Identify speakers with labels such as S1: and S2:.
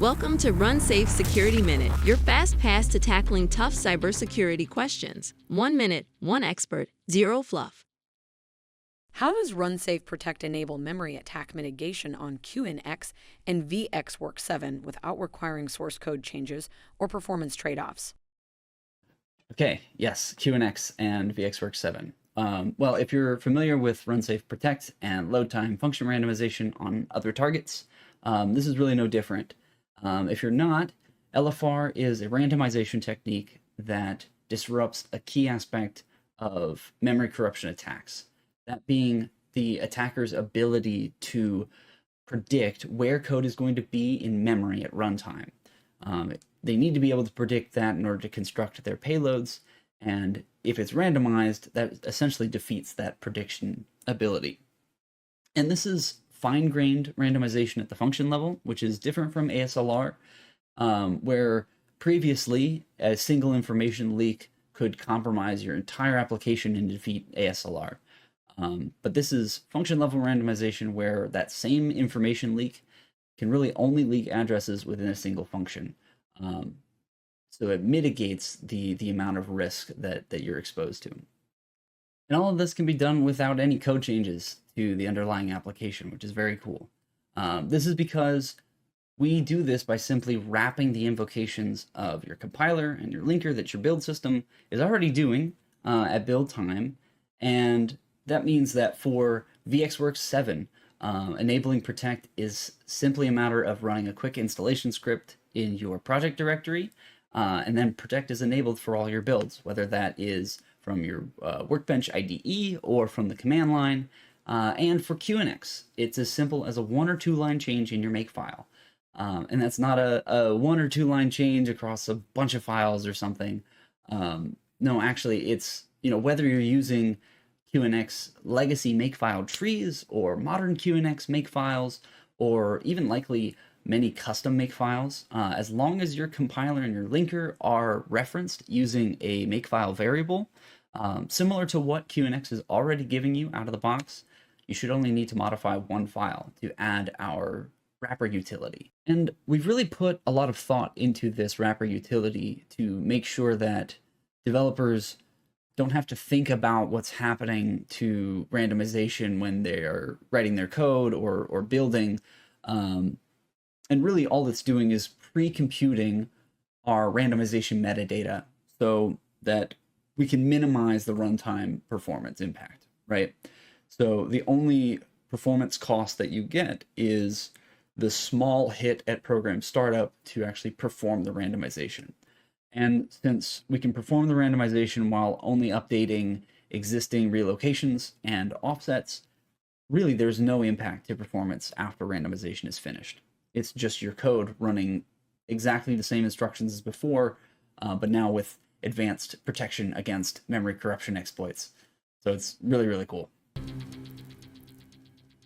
S1: Welcome to RunSafe Security Minute, your fast pass to tackling tough cybersecurity questions. 1 minute, one expert, zero fluff.
S2: How does RunSafe Protect enable memory attack mitigation on QNX and VxWorks 7 without requiring source code changes or performance trade-offs?
S3: Okay, yes, QNX and VxWorks 7. Well, if you're familiar with RunSafe Protect and Load-time Function Randomization on other targets, this is really no different. If you're not, LFR is a randomization technique that disrupts a key aspect of memory corruption attacks, that being the attacker's ability to predict where code is going to be in memory at runtime. They need to be able to predict that in order to construct their payloads, and if it's randomized, that essentially defeats that prediction ability. And this is fine-grained randomization at the function level, which is different from ASLR, where previously a single information leak could compromise your entire application and defeat ASLR. But this is function-level randomization where that same information leak can really only leak addresses within a single function. So it mitigates the amount of risk that you're exposed to. And all of this can be done without any code changes to the underlying application, which is very cool. This is because we do this by simply wrapping the invocations of your compiler and your linker that your build system is already doing at build time. And that means that for VxWorks 7, enabling Protect is simply a matter of running a quick installation script in your project directory, and then Protect is enabled for all your builds, whether that is from your Workbench IDE or from the command line. And for QNX, it's as simple as a 1 or 2 line change in your makefile. And that's not a 1 or 2 line change across a bunch of files or something. No, actually, it's, whether you're using QNX legacy makefile trees or modern QNX makefiles, or even likely many custom makefiles, as long as your compiler and your linker are referenced using a makefile variable, similar to what QNX is already giving you out of the box, you should only need to modify one file to add our wrapper utility. And we've really put a lot of thought into this wrapper utility to make sure that developers don't have to think about what's happening to randomization when they are writing their code or building. And really all it's doing is pre-computing our randomization metadata so that we can minimize the runtime performance impact, right? So the only performance cost that you get is the small hit at program startup to actually perform the randomization. And since we can perform the randomization while only updating existing relocations and offsets, really there's no impact to performance after randomization is finished. It's just your code running exactly the same instructions as before, but now with advanced protection against memory corruption exploits. So it's really, really cool.